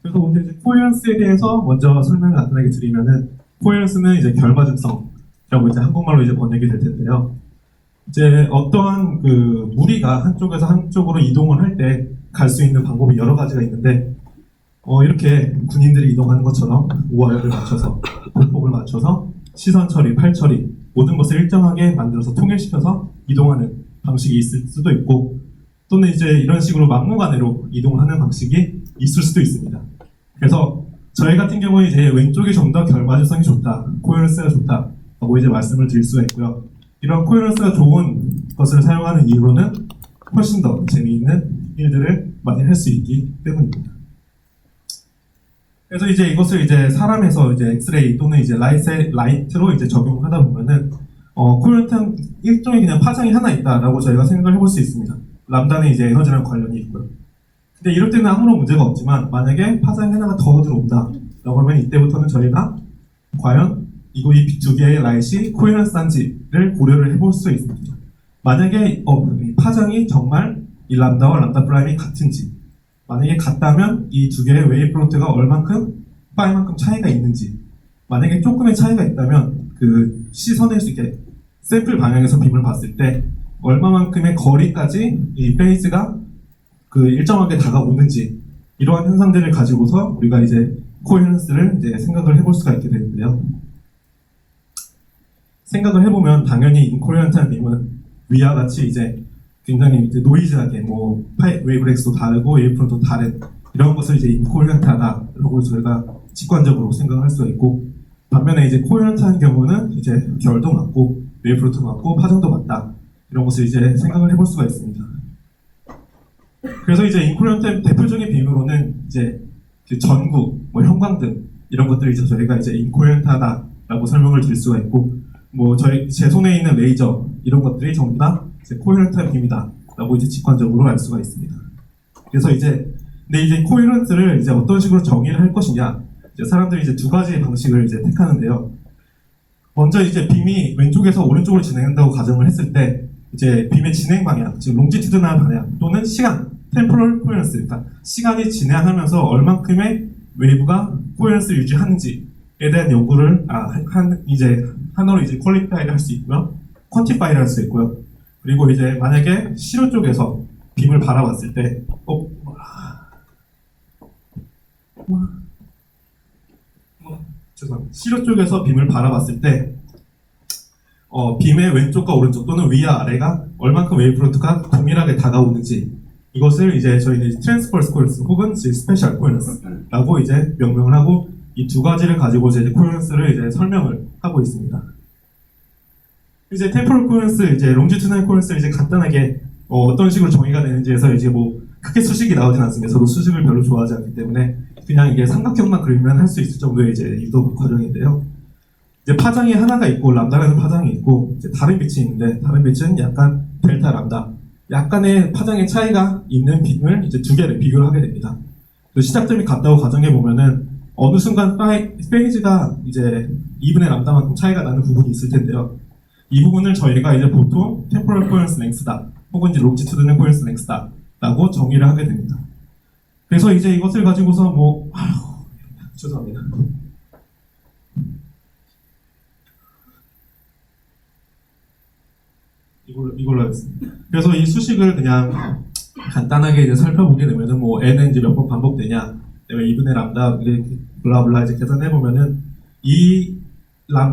그래서 오늘 이제 코헤런스에 대해서 먼저 설명을 간단하게 드리면은, 코헤런스는 이제 결과증성이라고 이제 한국말로 이제 번역이 될 텐데요. 이제 어떠한 그 무리가 한쪽에서 한쪽으로 이동을 할 때 갈 수 있는 방법이 여러 가지가 있는데, 이렇게 군인들이 이동하는 것처럼 우화열을 맞춰서, 볼폭을 맞춰서 시선 처리, 팔 처리 모든 것을 일정하게 만들어서 통일시켜서 이동하는 방식이 있을 수도 있고, 또는 이제 이런 식으로 막무가내로 이동을 하는 방식이 있을 수도 있습니다. 그래서 저희 같은 경우에 이제 왼쪽이 좀 더 결과주성이 좋다, 코헤런스가 좋다라고 이제 말씀을 드릴 수가 있고요. 이런 코헤런스가 좋은 것을 사용하는 이유로는 훨씬 더 재미있는 일들을 많이 할 수 있기 때문입니다. 그래서 이제 이것을 이제 사람에서 이제 엑스레이 또는 이제 라이트로 이제 적용하다 보면은 코헤런트는 일종의 그냥 파장이 하나 있다라고 저희가 생각을 해볼 수 있습니다. 람다는 이제 에너지랑 관련이 있고요. 근데 이럴 때는 아무런 문제가 없지만, 만약에 파장이 하나가 더 들어온다라고 하면 이때부터는 저희가 과연 이 두 개의 라이트이 코헤런스한지를 고려를 해볼 수 있습니다. 만약에 파장이 정말 이 람다와 람다 프라임이 같은지, 만약에 같다면 이 두 개의 웨이브 프론트가 얼만큼 파이만큼 차이가 있는지, 만약에 조금의 차이가 있다면 그 시선에서 이렇게 샘플 방향에서 빔을 봤을 때 얼마만큼의 거리까지 이 페이즈가 그 일정하게 다가오는지, 이러한 현상들을 가지고서 우리가 이제 코헤런스를 이제 생각을 해볼 수가 있게 되는데요. 생각을 해보면 당연히 인코헤런트한 빔은 위와 같이 이제 굉장히 이제 노이즈하게 웨이브렉스도 다르고 웨이브프론트도 다른 이런 것을 이제 인코헤런트하다라고 저희가 직관적으로 생각을 할 수가 있고, 반면에 이제 코헤런트한 경우는 이제 결도 맞고 웨이브프론트 맞고 파장도 맞다, 이런 것을 이제 생각을 해볼 수가 있습니다. 그래서 이제 인코헤런트의 대표적인 비밀로는 이제 그 전구, 형광등 이런 것들을 이제 저희가 이제 인코헤런트하다라고 설명을 드릴 수가 있고, 제 손에 있는 레이저 이런 것들이 전부 다 이제 코헤런트한 빔이다라고 이제 직관적으로 알 수가 있습니다. 그래서 근데 이제 코헤런트를 이제 어떤 식으로 정의를 할 것이냐, 이제 사람들이 이제 두 가지의 방식을 이제 택하는데요. 먼저 이제 빔이 왼쪽에서 오른쪽으로 진행한다고 가정을 했을 때, 이제 빔의 진행 방향, 즉 롱지튜드널 방향 또는 시간, 템포럴 코헤런스, 그러니까 시간이 진행하면서 얼만큼의 웨이브가 코헤런스를 유지하는지에 대한 연구를 이제 하나로 이제 퀄리파이를 할 수 있고요, 퀀티파이를 할 수 있고요. 그리고 이제 만약에 시로 쪽에서 빔을 바라봤을 때, 죄송합니다. 시로 쪽에서 빔을 바라봤을 때, 빔의 왼쪽과 오른쪽 또는 위와 아래가 얼만큼 웨이브 프론트가 동일하게 다가오는지, 이것을 이제 저희는 트랜스퍼스 코헤런스 혹은 스페셜 코헤런스라고 이제 명명을 하고, 이 두 가지를 가지고 이제 코헤런스를 이제 설명을 하고 있습니다. 이제 템포럴 코헤런스, 이제 롱지튜드널 코헤런스를 이제 간단하게 어떤 식으로 정의가 되는지에서 이제 크게 수식이 나오진 않습니다. 저도 수식을 별로 좋아하지 않기 때문에 그냥 이게 삼각형만 그리면 할 수 있을 정도의 이제 유도 과정인데요. 이제 파장이 하나가 있고 람다라는 파장이 있고 이제 다른 빛이 있는데, 다른 빛은 약간 델타 람다, 약간의 파장의 차이가 있는 빔을 이제 두 개를 비교를 하게 됩니다. 시작점이 같다고 가정해 보면은 어느 순간 페이지가 이제 2분의 람다만큼 차이가 나는 부분이 있을 텐데요. 이 부분을 저희가 이제 보통 템포럴 코헤런스 랭스다 혹은 이제 롱지튜드널 코헤런스 랭스다 라고 정의를 하게 됩니다. 그래서 이제 이것을 가지고서 죄송합니다. 이걸로 하겠습니다. 그래서 이 수식을 그냥 간단하게 이제 살펴보게 되면은 n은 이제 몇 번 반복되냐, 그다음에 2분의 람다 블라블라 이제 계산해 보면은 이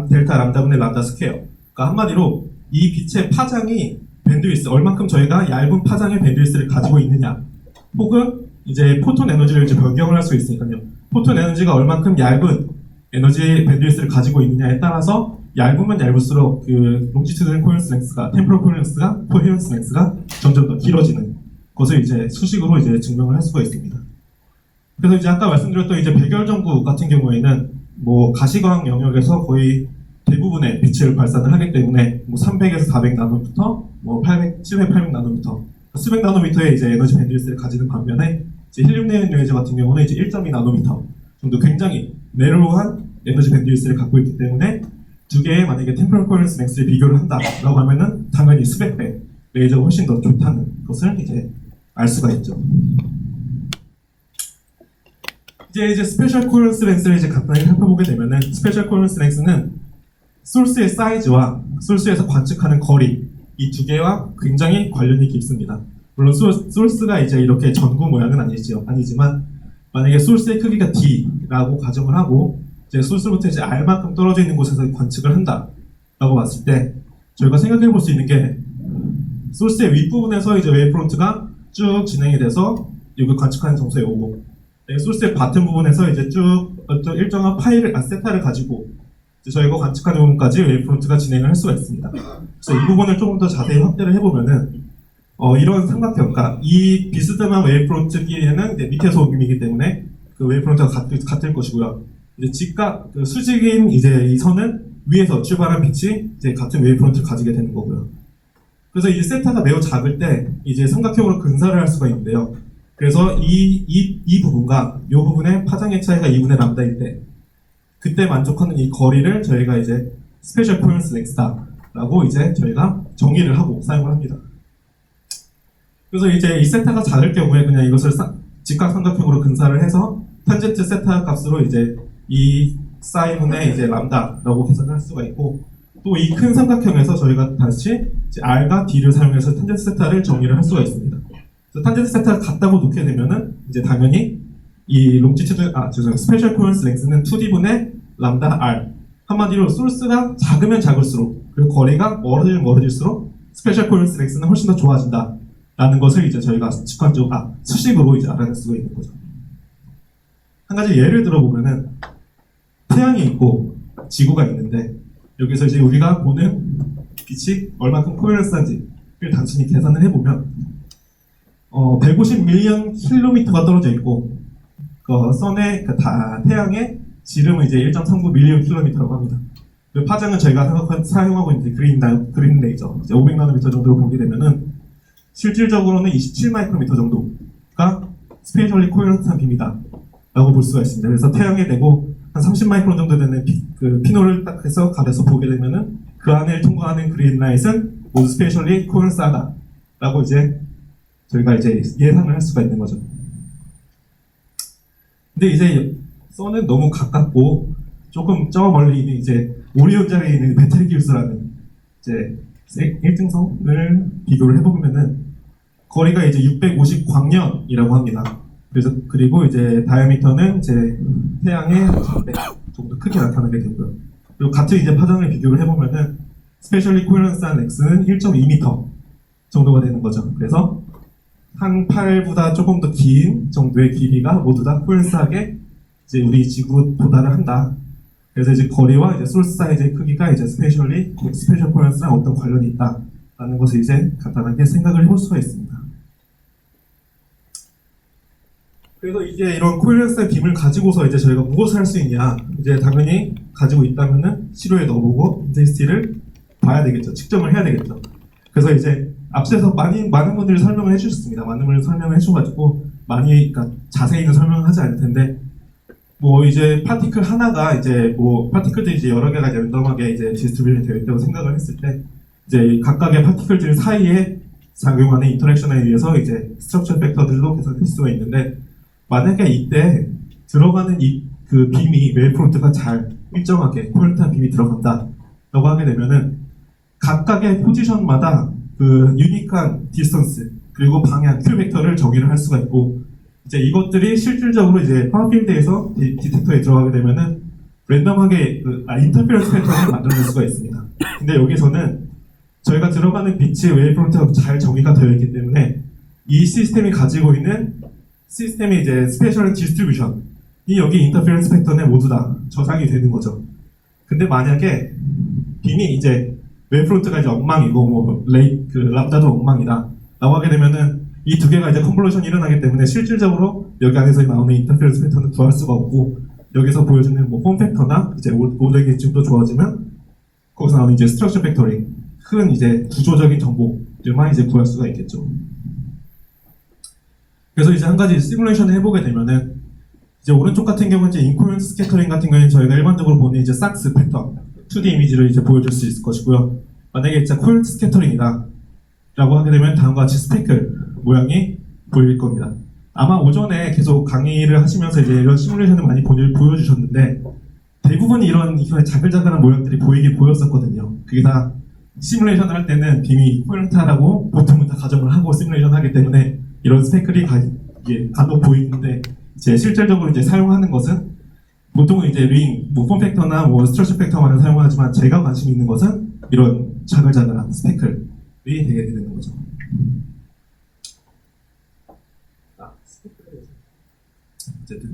델타 람다분의 람다 스퀘어, 그러니까 한마디로 이 빛의 파장이 밴드위스, 얼만큼 저희가 얇은 파장의 밴드위스를 가지고 있느냐, 혹은 이제 포톤 에너지를 이제 변경을 할 수 있으니까요. 포톤 에너지가 얼만큼 얇은 에너지 밴드위스를 가지고 있느냐에 따라서 얇으면 얇을수록 그 롱지튜드널 코헤런스 랭스가, 템포럴 코헤런스 랭스가 점점 더 길어지는 것을 이제 수식으로 이제 증명을 할 수가 있습니다. 그래서 이제 아까 말씀드렸던 이제 백열전구 같은 경우에는 가시광 영역에서 거의 대부분의 빛을 발산을 하기 때문에 300에서 400 나노미터, 800, 700, 800 나노미터, 수백 나노미터의 이제 에너지 밴드위스를 가지는 반면에, 이제 힐륨 내연 레이저 같은 경우는 이제 1.2 나노미터 정도 굉장히 내로우한 에너지 밴드위스를 갖고 있기 때문에, 두 개의 만약에 템포럴 코헤런스 랭스를 비교를 한다라고 하면은 당연히 수백 배 레이저가 훨씬 더 좋다는 것을 이제 알 수가 있죠. 이제 스페셜 코어런스 랭스를 이제 간단히 살펴보게 되면은 스페셜 코어런스 랭스는 소스의 사이즈와 소스에서 관측하는 거리 이 두 개와 굉장히 관련이 깊습니다. 물론 소스가 이제 이렇게 전구 모양은 아니지만 만약에 소스의 크기가 D라고 가정을 하고 이제 소스부터 이제 R만큼 떨어져 있는 곳에서 관측을 한다라고 봤을 때 저희가 생각해 볼 수 있는 게 소스의 윗부분에서 이제 웨이브프론트가 쭉 진행이 돼서 여기 관측하는 장소에 오고 소스의 바텀 부분에서 이제 쭉 어떤 일정한 세타를 가지고 저희가 관측하는 부분까지 웨이브프론트가 진행을 할 수가 있습니다. 그래서 이 부분을 조금 더 자세히 확대를 해보면은 이런 삼각형, 그러니까 이 비스듬한 웨이브프론트끼리는 밑에서 온 빔이기 때문에 그 웨이브프론트가 같을 것이고요. 이제 직각 그 수직인 이제 이 선은 위에서 출발한 빛이 이제 같은 웨이브프론트를 가지게 되는 거고요. 그래서 이 세타가 매우 작을 때 이제 삼각형으로 근사를 할 수가 있는데요. 그래서 이 부분과 이 부분의 파장의 차이가 2분의 람다일 때 그때 만족하는 이 거리를 저희가 이제 스페셜 코어런스 랭스다라고 이제 저희가 정의를 하고 사용을 합니다. 그래서 이제 이 세타가 작을 경우에 그냥 이것을 직각 삼각형으로 근사를 해서 탄젠트 세타 값으로 이제 이 사인분의 이제 람다라고 계산할 수가 있고 또 이 큰 삼각형에서 저희가 다시 이제 R과 D를 사용해서 탄젠트 세타를 정의를 할 수가 있습니다. 그래서 탄젠트 세타를 같다고 놓게 되면은 이제 당연히 이 스페셜 코어런스 랭스는 2D분의 람다 R 한마디로 소스가 작으면 작을수록 그리고 거리가 멀어질수록 스페셜 코어런스 랭스는 훨씬 더 좋아진다 라는 것을 이제 저희가 수식으로 이제 알아낼 수가 있는 거죠. 한 가지 예를 들어보면은 태양이 있고 지구가 있는데 여기서 이제 우리가 보는 빛이 얼마큼 코어런스한지를 단순히 계산을 해보면 150 밀리언 킬로미터가 떨어져 있고 선의 태양의 지름은 이제 1.39 밀리언 킬로미터라고 합니다. 그 파장은 저희가 사용하고 있는 그린 레이저 500 나노미터 정도로 보게 되면은 실질적으로는 27 마이크로미터 정도가 스페셜리 코어런트한 빔이다 라고 볼 수가 있습니다. 그래서 태양에 대고 한 30 마이크론 정도 되는 피노를 딱 해서 가려서 보게 되면은 그 안을 통과하는 그린 라이트는 모두 스페셜리 코어런트하다 라고 이제 저희가 이제 예상을 할 수가 있는 거죠. 근데 이제 선은 너무 가깝고 조금 저 멀리 있는 이제 오리온장에 있는 베텔기우스라는 이제 1등성을 비교를 해보면은 거리가 이제 650 광년이라고 합니다. 그래서 그리고 이제 다이아미터는 이제 태양의 300 정도 크게 나타나게 되고요. 그리고 같은 이제 파장을 비교를 해보면은 스페셜리 코어런스한 X는 1.2m 정도가 되는 거죠. 그래서 한 팔보다 조금 더 긴 정도의 길이가 모두 다 코어런스하게 이제 우리 지구로 도달을 한다. 그래서 이제 거리와 이제 소스 사이즈의 크기가 이제 스페셜 코어런스랑 어떤 관련이 있다라는 것을 이제 간단하게 생각을 해볼 수가 있습니다. 그래서 이제 이런 코어런스의 빔을 가지고서 이제 저희가 무엇을 할 수 있냐? 이제 당연히 가지고 있다면은 시료에 넣어보고 인텐시티를 봐야 되겠죠. 측정을 해야 되겠죠. 그래서 이제 앞서서 많은 분들이 설명을 해주셨습니다. 많은 분들이 설명을 해주셔가지고 그러니까 자세히는 설명을 하지 않을 텐데. 뭐 이제 파티클 하나가 이제 파티클들이 이제 여러 개가 이제 랜덤하게 이제 디스트리뷰션이 되어 있다고 생각을 했을 때 이제 각각의 파티클들 사이에 작용하는 인터랙션에 의해서 이제 스트럭처 팩터들도 계산될 수가 있는데 만약에 이때 들어가는 그 빔이 웨이브프론트가 잘 일정하게 코어런트한 빔이 들어간다라고 하게 되면은 각각의 포지션마다 그 유니크한 디스턴스 그리고 방향 큐 벡터를 정의를 할 수가 있고 이제 이것들이 실질적으로 이제 파워필드에서 디텍터에 들어가게 되면은 랜덤하게 인터페런스 패턴을 만들어낼 수가 있습니다. 근데 여기서는 저희가 들어가는 빛이 웨이브프론트가 잘 정의가 되어 있기 때문에 이 시스템이 가지고 있는 시스템의 이제 스페셜 디스트리뷰션이 여기 인터페런스 패턴에 모두 다 저장이 되는 거죠. 근데 만약에 빔이 이제 웨이브프론트가 이제 엉망이고 람다도 엉망이다 라고 하게 되면은 이 두 개가 이제 컨볼루션이 일어나기 때문에 실질적으로 여기 안에서 나오는 인터페런스 패턴을 구할 수가 없고 여기서 보여주는 홈 팩터나 이제 모델 기준도 좋아지면 거기서 나오는 이제 스트럭처 팩터링 큰 이제 구조적인 정보들만 이제 구할 수가 있겠죠. 그래서 이제 한 가지 시뮬레이션을 해보게 되면은 이제 오른쪽 같은 경우는 이제 인코런스 스캐터링 같은 경우에는 저희가 일반적으로 보는 이제 삭스 패턴 2D 이미지를 이제 보여줄 수 있을 것이고요. 만약에 진짜 코런트 스캐터링이다 라고 하게 되면 다음과 같이 스페클 모양이 보일 겁니다. 아마 오전에 계속 강의를 하시면서 이제 이런 시뮬레이션을 많이 보여주셨는데 대부분 이런 자글자글한 모양들이 보였었거든요. 그게 다 시뮬레이션을 할 때는 빔이 코헤런트하다고 보통은 다 가정을 하고 시뮬레이션 하기 때문에 이런 스펙들이 이게 간혹 보이는데 이제 실질적으로 이제 사용하는 것은 보통은 이제 링, 뭐 폼팩터나 뭐 스트러처 팩터만을 사용하지만 제가 관심 있는 것은 이런 자글자글한 스펙들이 되게 되는 거죠. 어쨌든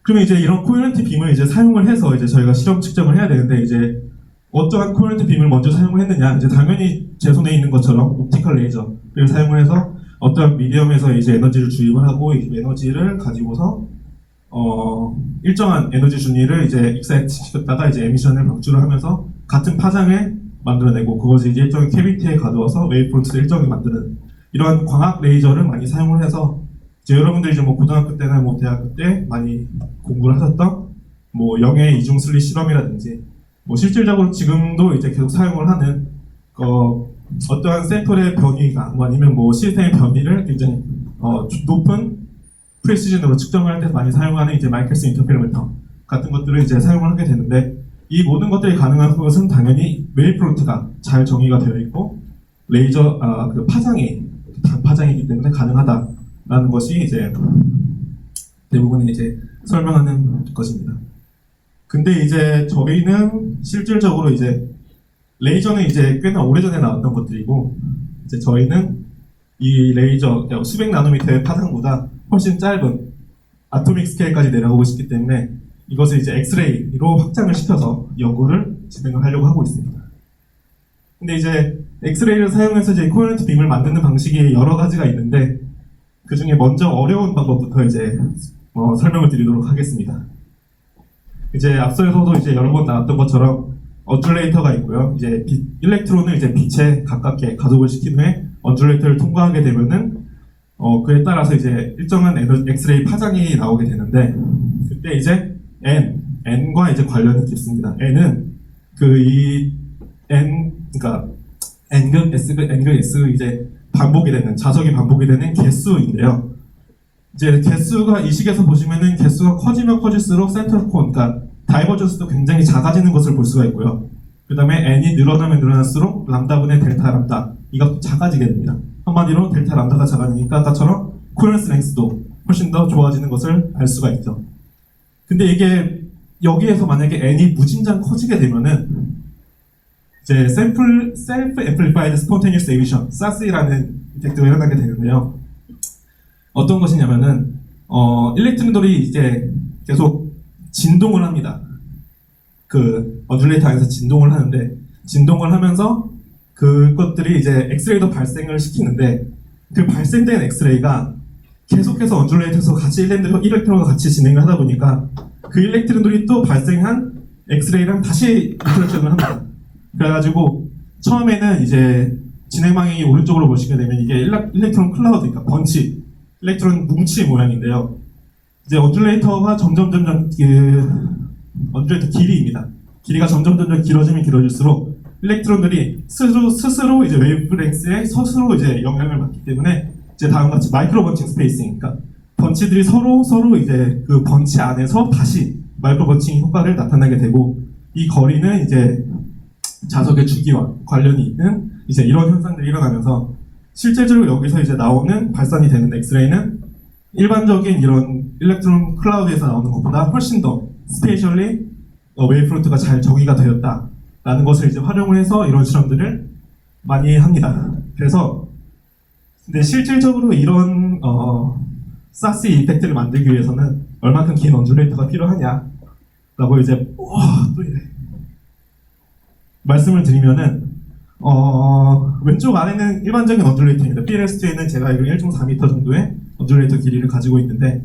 그러면 이제 이런 코헤런트 빔을 이제 사용을 해서 이제 저희가 실험 측정을 해야 되는데 이제 어떠한 코헤런트 빔을 먼저 사용을 했느냐 이제 당연히 제 손에 있는 것처럼 옵티컬 레이저를 사용을 해서 어떠한 미디엄에서 이제 에너지를 주입을 하고 이 에너지를 가지고서 일정한 에너지 준위를 이제 익사이트 시켰다가 이제 에미션을 방출을 하면서 같은 파장을 만들어내고 그것을 이제 일정의 캐비티에 가져와서 웨이브프론트를 일정하게 만드는 이러한 광학 레이저를 많이 사용을 해서 이제 여러분들이 이제 뭐 고등학교 때나 뭐 대학교 때 많이 공부를 하셨던 뭐 영의 이중 슬릿 실험이라든지 뭐 실질적으로 지금도 이제 계속 사용을 하는 어떠한 샘플의 변이가 뭐 아니면 뭐 시스템의 변이를 굉장히 높은 프리시즌으로 측정을 할 때 많이 사용하는 이제 마이켈슨 인터페로미터 같은 것들을 이제 사용을 하게 되는데 이 모든 것들이 가능한 것은 당연히 웨이브프론트가 잘 정의가 되어 있고 레이저 그 파장이 단파장이기 때문에 가능하다라는 것이 이제 대부분 이제 설명하는 것입니다. 근데 이제 저희는 실질적으로 이제 레이저는 이제 꽤나 오래전에 나왔던 것들이고 이제 저희는 이 레이저 수백 나노미터의 파장보다 훨씬 짧은 아토믹 스케일까지 내려가고 싶기 때문에 이것을 이제 엑스레이로 확장을 시켜서 연구를 진행을 하려고 하고 있습니다. 근데 이제 엑스레이를 사용해서 이제 코헤런트 빔을 만드는 방식이 여러 가지가 있는데 그 중에 먼저 어려운 방법부터 이제 설명을 드리도록 하겠습니다. 이제 앞서서도 이제 여러 번 나왔던 것처럼 언듈레이터가 있고요. 이제 일렉트론을 이제 빛에 가깝게 가속을 시킨 후에 언듈레이터를 통과하게 되면은 그에 따라서 이제 일정한 엑스레이 파장이 나오게 되는데 그때 이제 N과 이제 관련이 깊습니다. N은 그러니까 N극 S 이제 반복이 되는 자석이 반복이 되는 개수인데요. 이제 개수가 이 식에서 보시면은 개수가 커지면 커질수록 센터 콘, 그러니까 다이버전스도 굉장히 작아지는 것을 볼 수가 있고요. 그 다음에 n이 늘어나면 늘어날수록 람다분의 델타 람다 이 값도 작아지게 됩니다. 한마디로 델타 람다가 작아지니까 아까처럼 코헤런스 랭스도 훨씬 더 좋아지는 것을 알 수가 있죠. 근데 이게 여기에서 만약에 n이 무진장 커지게 되면은 이제 Self Amplified Spontaneous Emission (SASE라는 이펙트가 일어나게 되는데요. 어떤 것이냐면은 일렉트론들이 이제 계속 진동을 합니다. 그 언듈레이터 안에서 진동을 하는데 진동을 하면서 그것들이 이제 엑스레이도 발생을 시키는데 그 발생된 엑스레이가 계속해서 언듈레이터에서 같이 일렉트론과 같이 진행을 하다 보니까 그 일렉트론들이 또 발생한 엑스레이랑 다시 인터랙션을 합니다. 그래가지고 처음에는 이제 진행 방향이 오른쪽으로 보시게 되면 이게 일렉트론 클라우드, 그러니까 번치, 일렉트론 뭉치 모양인데요. 이제 언듈레이터가 점점 언듈레이터 길이입니다. 길이가 점점 길어지면 길어질수록 일렉트론들이 스스로 이제 웨이브랭스에 스스로 이제 영향을 받기 때문에 이제 다음과 같이 마이크로 번칭 스페이싱, 그러니까 번치들이 서로 이제 그 번치 안에서 다시 마이크로 번칭 효과를 나타나게 되고 이 거리는 이제 자석의 주기와 관련이 있는 이제 이런 현상들이 일어나면서 실제적으로 여기서 이제 나오는 발산이 되는 엑스레이는 일반적인 이런 일렉트론 클라우드에서 나오는 것보다 훨씬 더 스페이셜리 웨이브프론트가 잘 정의가 되었다라는 것을 이제 활용을 해서 이런 실험들을 많이 합니다. 그래서 근데 실질적으로 이런 사스 이펙트를 만들기 위해서는 얼마큼 긴 언듈레이터가 필요하냐라고 이제 또 이래 말씀을 드리면은 왼쪽 아래는 일반적인 언듈레이터입니다. PLS2에는 제가 이거 1.4m 정도의 언듈레이터 길이를 가지고 있는데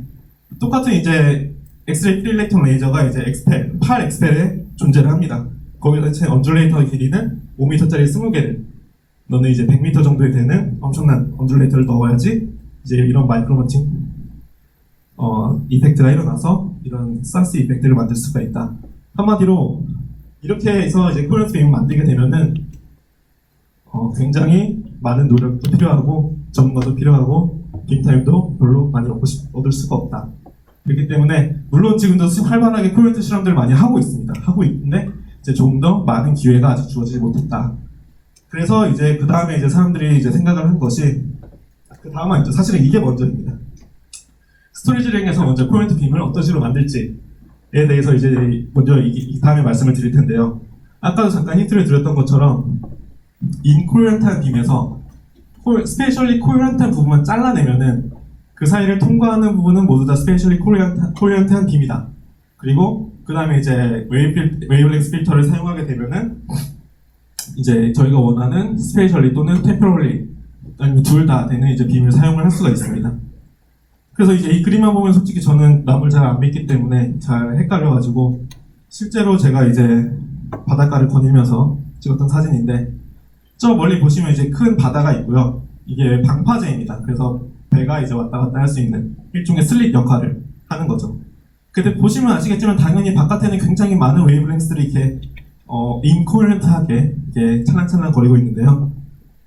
똑같은 이제 엑스레이 필렉트론 레이저가 이제 엑스펠, 8엑스펠에 존재를 합니다. 거기서 제 언듈레이터 길이는 5m짜리 20개를 너는 이제 100m 정도에 되는 엄청난 언듈레이터를 넣어야지 이제 이런 마이크로 번칭 이펙트가 일어나서 이런 사스 이펙트를 만들 수가 있다. 한마디로 이렇게 해서 이제 코헤런트 빔을 만들게 되면은 굉장히 많은 노력도 필요하고 전문가도 필요하고 빈타임도 별로 많이 얻을 수가 없다. 그렇기 때문에 물론 지금도 활발하게 코헤런트 실험들을 많이 하고 있습니다. 하고 있는데 이제 조금 더 많은 기회가 아직 주어지지 못했다. 그래서 이제 그 다음에 이제 사람들이 이제 생각을 한 것이 그 다음은 아니죠. 사실은 이게 먼저입니다. 스토리지를 이용해서 먼저 코헤런트 빔을 어떤 식으로 만들지에 대해서 이제 먼저 이 다음에 말씀을 드릴 텐데요. 아까도 잠깐 힌트를 드렸던 것처럼 인코헤런트한 빔에서 스페셜리 코헤런트한 부분만 잘라내면은 그 사이를 통과하는 부분은 모두 다 스페셜리 코헤런트한 빔이다. 그리고 그 다음에 이제 웨이브렉스 필터를 사용하게 되면은 이제 저희가 원하는 스페셜리 또는 템포럴리 아니면 둘 다 되는 이제 빔을 사용을 할 수가 있습니다. 그래서 이제 이 그림만 보면 솔직히 저는 남을 잘 안 믿기 때문에 잘 헷갈려가지고 실제로 제가 이제 바닷가를 거닐면서 찍었던 사진인데 저 멀리 보시면 이제 큰 바다가 있고요. 이게 방파제입니다. 그래서 배가 이제 왔다 갔다 할 수 있는 일종의 슬릿 역할을 하는 거죠. 근데 보시면 아시겠지만 당연히 바깥에는 굉장히 많은 웨이브랭스들이 이렇게 인코헤런트하게 이렇게 찰랑찰랑 거리고 있는데요.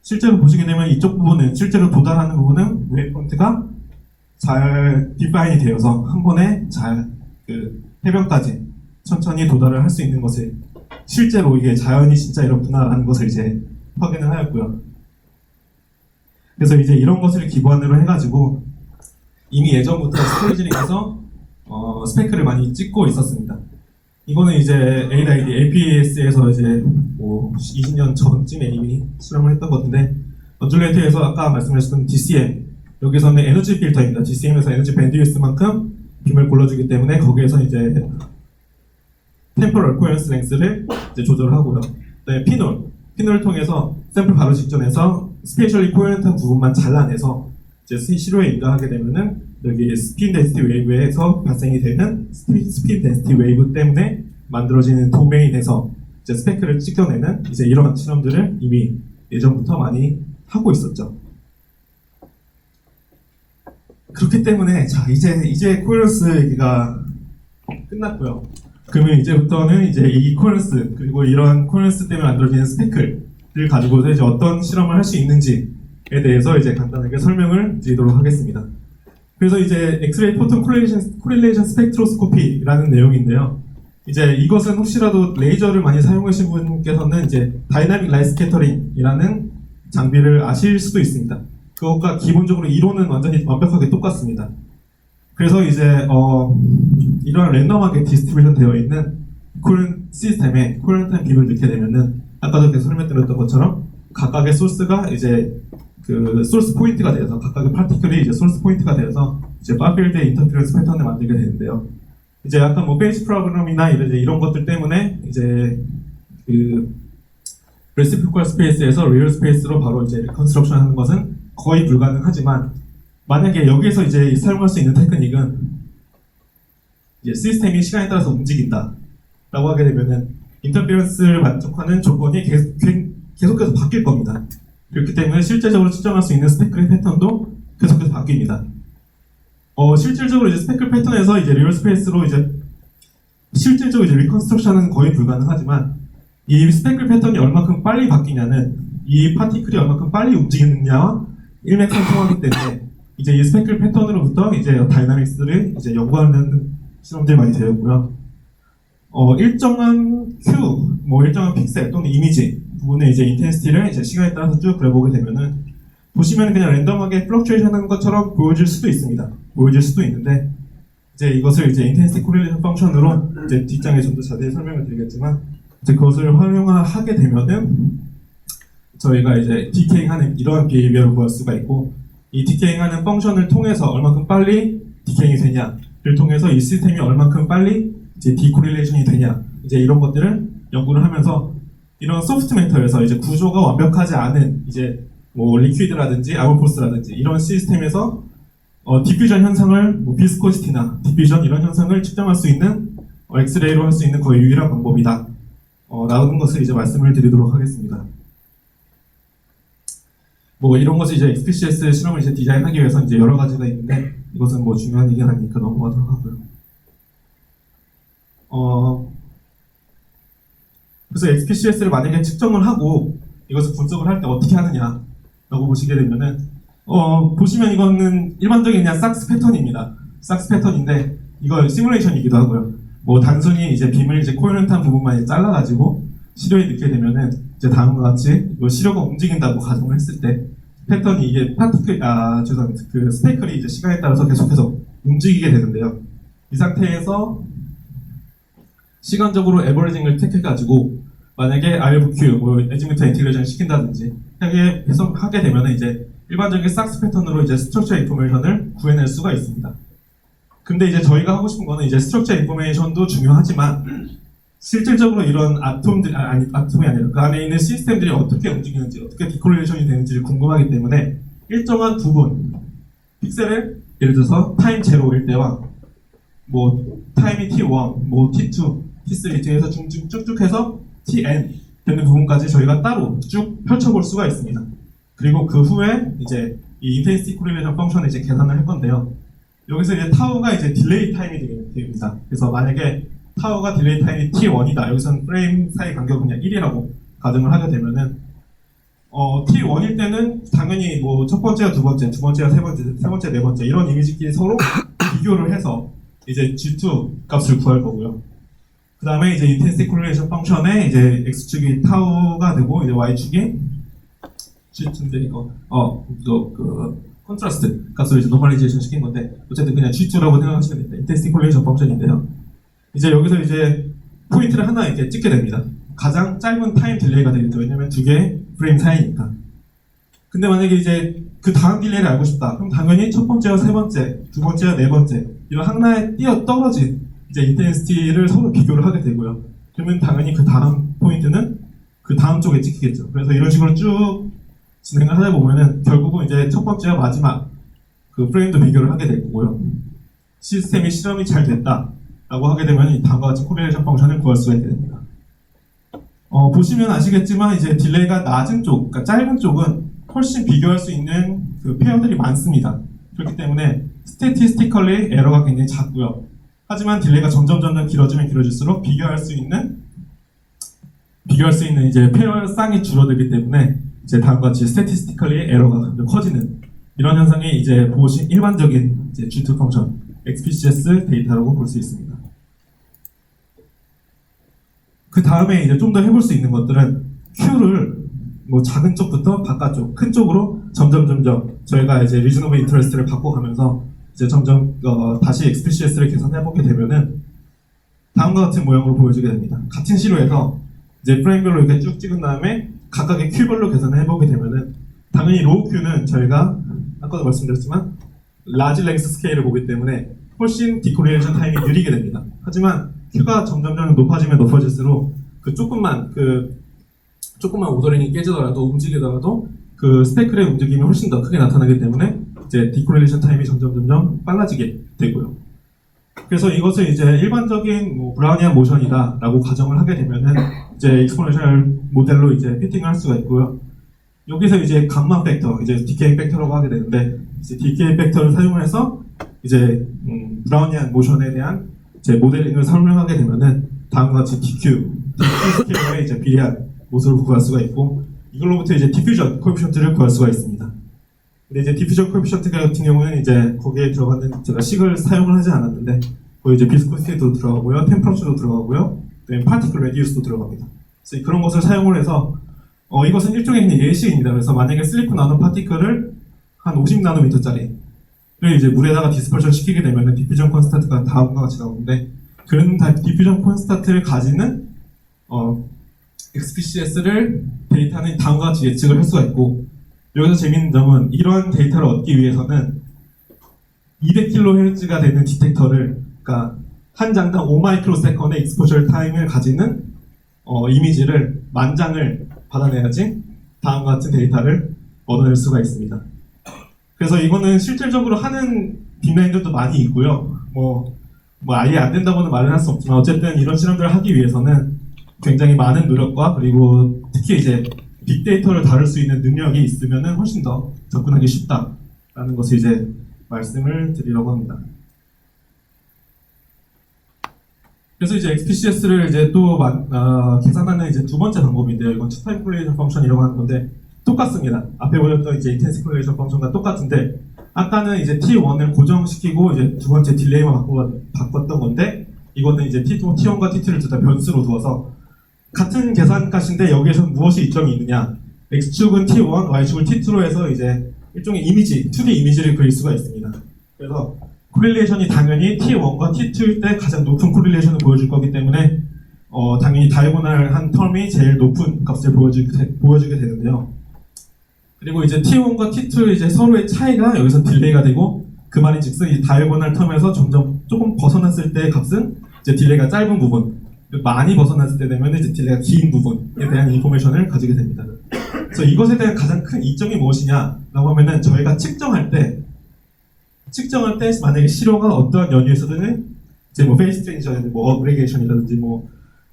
실제로 보시게 되면 이쪽 부분은 실제로 도달하는 부분은 웨이브프론트가 잘 디파인이 되어서 한 번에 잘 그 해변까지 천천히 도달을 할 수 있는 것을 실제로 이게 자연이 진짜 이렇구나라는 것을 이제 확인을 하였고요. 그래서 이제 이런 것을 기반으로 해가지고 이미 예전부터 스토리지링에서 스페크를 많이 찍고 있었습니다. 이거는 이제 AID, APS에서 이제 뭐 20년 전쯤에 이미 실험을 했던 건데 언듈레이터에서 아까 말씀하셨던 DCM 여기서는 에너지 필터입니다. DCM에서 에너지 밴드위스만큼 빔을 골라주기 때문에 거기에서 이제 템포럴 코헤런스 랭스를 이제 조절하고요. 네, 피놀을 통해서 샘플 바로 직전에서 스페셜리 코헤런트한 부분만 잘라내서 이제 시료에 인가하게 되면은 여기 스핀 덴시티 웨이브에서 발생이 되는 스핀 덴시티 웨이브 때문에 만들어지는 도메인에서 이제 스펙을 찍어내는 이제 이런 실험들을 이미 예전부터 많이 하고 있었죠. 그렇기 때문에 자 이제 코헤런스 얘기가 끝났고요. 그러면 이제부터는 이제 이 코헤런스 그리고 이런 코헤런스 때문에 만들어지는 스펙을 가지고서 이제 어떤 실험을 할 수 있는지에 대해서 이제 간단하게 설명을 드리도록 하겠습니다. 그래서 이제 엑스레이 포톤 코릴레이션 스펙트로스코피라는 내용인데요. 이제 이것은 혹시라도 레이저를 많이 사용하신 분께서는 이제 다이나믹 라이트 스캐터링이라는 장비를 아실 수도 있습니다. 그것과 기본적으로 이론은 완전히 완벽하게 똑같습니다. 그래서 이제 이런 랜덤하게 디스트리뷰션 되어 있는 코렌 시스템에 코헤런트한 빔을 넣게 되면은 아까도 계속 설명드렸던 것처럼 각각의 소스가 이제 그 소스 포인트가 되어서 각각의 파티클이 이제 소스 포인트가 되어서 이제 파필드 인터ference 패턴을 만들게 되는데요. 이제 약간 뭐 페이지 프로그램이나 이런 것들 때문에 이제 그 레시피컬 스페이스에서 리얼 스페이스로 바로 이제 리컨스트럭션 하는 것은 거의 불가능하지만 만약에 여기에서 이제 사용할 수 있는 테크닉은 이제 시스템이 시간에 따라서 움직인다 라고 하게 되면은 인터ference를 만족하는 조건이 계속해서 바뀔 겁니다. 그렇기 때문에 실제적으로 측정할 수 있는 스펙클 패턴도 계속해서 바뀝니다. 실질적으로 이제 스펙클 패턴에서 이제 리얼 스페이스로 이제 실질적으로 이제 리컨스트럭션은 거의 불가능하지만 이 스펙클 패턴이 얼마큼 빨리 바뀌냐는 이 파티클이 얼마큼 빨리 움직이느냐와 일맥상통하기 때문에 이제 이 스펙클 패턴으로부터 이제 다이나믹스를 이제 연구하는 실험들이 많이 되었고요. 일정한 Q, 일정한 픽셀 또는 이미지 부분의 이제 인텐시티를 이제 시간에 따라서 쭉 그려보게 되면은 보시면 그냥 랜덤하게 플럭츄에이션 하는 것처럼 보여질 수도 있습니다. 보여질 수도 있는데 이제 이것을 이제 인텐시티 코릴레이션 펑션으로 이제 뒷장에 좀 더 자세히 설명을 드리겠지만 이제 그것을 활용하게 되면은 저희가 이제 디케잉하는 이러한 비헤이비어를 구할 수가 있고 이 디케잉하는 펑션을 통해서 얼마큼 빨리 디케잉이 되냐를 통해서 이 시스템이 얼마큼 빨리 이제 디코릴레이션이 되냐 이제 이런 것들을 연구를 하면서 이런 소프트 매터에서 이제 구조가 완벽하지 않은 이제 뭐 리퀴드라든지 아모포스라든지 이런 시스템에서 디퓨전 현상을 비스코시티나 디퓨전 이런 현상을 측정할 수 있는 엑스레이로 할 수 있는 거의 유일한 방법이다 라는 것을 이제 말씀을 드리도록 하겠습니다. 뭐 이런 것을 이제 XPCS 실험을 이제 디자인하기 위해서 이제 여러 가지가 있는데 이것은 뭐 중요한 얘기가 아니니까 넘어가도록 하고요. 그래서 XPCS를 만약에 측정을 하고 이것을 분석을 할 때 어떻게 하느냐라고 보시게 되면은 보시면 이거는 일반적인 그냥 삭스 패턴입니다. 삭스 패턴인데 이거 시뮬레이션이기도 하고요. 뭐 단순히 이제 빔을 이제 코헤런트한 부분만 이제 잘라가지고 시료에 넣게 되면은 이제 다음과 같이 뭐 시료가 움직인다고 가정을 했을 때 패턴이 이게 죄송합니다. 그 스페이클이 이제 시간에 따라서 계속해서 움직이게 되는데요. 이 상태에서 시간적으로 에버리징을 택해가지고 만약에 RFQ, 뭐 애지먼트 인티그레이션 시킨다든지 하게 되면 이제 일반적인 삭스 패턴으로 이제 스트럭처 인포메이션을 구해낼 수가 있습니다. 근데 이제 저희가 하고 싶은 거는 이제 스트럭처 인포메이션도 중요하지만 실질적으로 이런 아톰이 아니라 그 안에 있는 시스템들이 어떻게 움직이는지, 어떻게 디코렐레이션이 되는지 궁금하기 때문에 일정한 부분, 픽셀을 예를 들어서 타임 제로일 때와 뭐 타임이 t1, 뭐 t2, t3 등에서 쭉쭉 해서 tn 되는 부분까지 저희가 따로 쭉 펼쳐볼 수가 있습니다. 그리고 그 후에 이제 이 인텐시티 코릴레이션 펑션을 이제 계산을 할 건데요. 여기서 이제 타워가 이제 딜레이 타임이 됩니다. 그래서 만약에 타워가 딜레이 타임이 t1이다. 여기서는 프레임 사이 간격은 그냥 1이라고 가정을 하게 되면은 t1일 때는 당연히 뭐 첫 번째와 두 번째와 세 번째, 네 번째 이런 이미지끼리 서로 비교를 해서 이제 G2 값을 구할 거고요. 그 다음에 이제 인텐시티 코릴레이션 펑션에 이제 x축이 타우가 되고 이제 y축이 G2인데 컨트라스트 값을 이제 노멀라이제이션 시킨 건데 어쨌든 그냥 G2라고 생각하시면 됩니다. 인텐시티 코릴레이션 펑션인데요. 이제 여기서 이제 포인트를 하나 이렇게 찍게 됩니다. 가장 짧은 타임 딜레이가 되겠죠. 왜냐면 두 개의 프레임 사이니까. 근데 만약에 이제 그 다음 딜레이를 알고 싶다. 그럼 당연히 첫 번째와 세 번째, 두 번째와 네 번째 이런 하나에 뛰어 떨어진 이제 인텐시티를 서로 비교를 하게 되고요. 그러면 당연히 그 다음 포인트는 그 다음 쪽에 찍히겠죠. 그래서 이런 식으로 쭉 진행을 하다 보면은 결국은 이제 첫 번째와 마지막 그 프레임도 비교를 하게 될 거고요. 시스템이 실험이 잘 됐다라고 하게 되면 이 다음과 같이 코릴레이션 펑션을 구할 수가 있게 됩니다. 보시면 아시겠지만 이제 딜레이가 낮은 쪽, 그러니까 짧은 쪽은 훨씬 비교할 수 있는 그 페어들이 많습니다. 그렇기 때문에 스태티스티컬리 에러가 굉장히 작고요. 하지만 딜레이가 점점 길어지면 길어질수록 비교할 수 있는 이제 페어 쌍이 줄어들기 때문에 이제 다음과 같이 스태티스티컬리 에러가 점점 커지는 이런 현상이 이제 보신 일반적인 이제 G2 펑션 XPCS 데이터라고 볼 수 있습니다. 그 다음에 이제 좀 더 해볼 수 있는 것들은 Q를 뭐 작은 쪽부터 바깥쪽, 큰 쪽으로 점점 저희가 이제 리즈너블 인터레스트를 바꿔가면서 이제 점점 다시 XPCS를 계산해보게 되면은 다음과 같은 모양으로 보여지게 됩니다. 같은 시로에서 이제 프레임별로 이렇게 쭉 찍은 다음에 각각의 Q별로 계산을 해보게 되면은 당연히 로우 Q는 저희가 아까도 말씀드렸지만 라지 랭스 스케일을 보기 때문에 훨씬 디코릴레이션 타임이 느리게 됩니다. 하지만 Q가 점점 높아지면 높아질수록 그 조금만 오더링이 깨지더라도 움직이더라도 그 스페클의 움직임이 훨씬 더 크게 나타나기 때문에 이제 디코릴레이션 타임이 점점 빨라지게 되고요. 그래서 이것을 이제 일반적인 뭐 브라우니안 모션이다라고 가정을 하게 되면은 이제 익스포넨셜 모델로 이제 피팅을 할 수가 있고요. 여기서 이제 감마 팩터, 이제 디케이 팩터라고 하게 되는데 이제 디케이 팩터를 사용해서 이제 브라우니안 모션에 대한 이제 모델링을 설명하게 되면은 다음과 같이 DQ 스케일에 이제 비례한 모습을 구할 수가 있고 이걸로부터 이제 디퓨전 코에피션트를 구할 수가 있습니다. 근데 이제 디퓨전 코에피션트 같은 경우는 이제 거기에 들어가는 제가 식을 사용을 하지 않았는데 거기 이제 비스코시티도 들어가고요, 템퍼러처도 들어가고요, 파티클 레디우스도 들어갑니다. 그래서 그런 것을 사용을 해서 이것은 일종의 그냥 예시입니다. 그래서 만약에 슬리프 나노 파티클을 한 50나노미터짜리를 이제 물에다가 디스퍼션 시키게 되면 디퓨전 콘스탄트가 다음과 같이 나오는데 그런 디퓨전 콘스탄트를 가지는 XPCS를 데이터는 다음과 같이 예측을 할 수가 있고 여기서 재밌는 점은 이러한 데이터를 얻기 위해서는 200kHz가 되는 디텍터를 그러니까 한 장당 5마이크로세컨의 익스포셜 타임을 가지는 이미지를 10,000장을 받아내야지 다음과 같은 데이터를 얻어낼 수가 있습니다. 그래서 이거는 실질적으로 하는 딥라인들도 많이 있고요. 뭐 아예 안 된다고는 말은 할 수 없지만 어쨌든 이런 실험들을 하기 위해서는 굉장히 많은 노력과 그리고 특히 이제 빅데이터를 다룰 수 있는 능력이 있으면 훨씬 더 접근하기 쉽다라는 것을 이제 말씀을 드리려고 합니다. 그래서 이제 XPCS를 이제 또 계산하는 이제 두 번째 방법인데요. 이건 투타임 콜리전 펑션이라고 하는 건데 또 똑같습니다. 앞에 보였던 이제 인텐스 콜레이션 펑션과 똑같은데 아까는 이제 T1을 고정시키고 이제 두 번째 딜레이만 바꿨던 건데 이거는 이제 T1과 T2를 둘 다 변수로 두어서 같은 계산값인데 여기에서 무엇이 이점이 있느냐? X축은 T1, Y축을 T2로 해서 이제 일종의 이미지, 2D 이미지를 그릴 수가 있습니다. 그래서 코릴레이션이 당연히 T1과 T2일 때 가장 높은 코릴레이션을 보여줄 거기 때문에 당연히 다이고널한 텀이 제일 높은 값을 보여주게 되는데요. 그리고 이제 T1과 T2 이제 서로의 차이가 여기서 딜레이가 되고 그 말인즉슨 이 다이고널 텀에서 점점 조금 벗어났을 때의 값은 이제 딜레이가 짧은 부분, 많이 벗어났을 때 되면 이제 딜레이가 긴 부분에 대한 인포메이션을 가지게 됩니다. 그래서 이것에 대한 가장 큰 이점이 무엇이냐라고 하면은 저희가 측정할 때 만약에 시료가 어떠한 연유에서든 이제 뭐 페이스 트랜지션이라든지 뭐 어그리게이션이라든지 뭐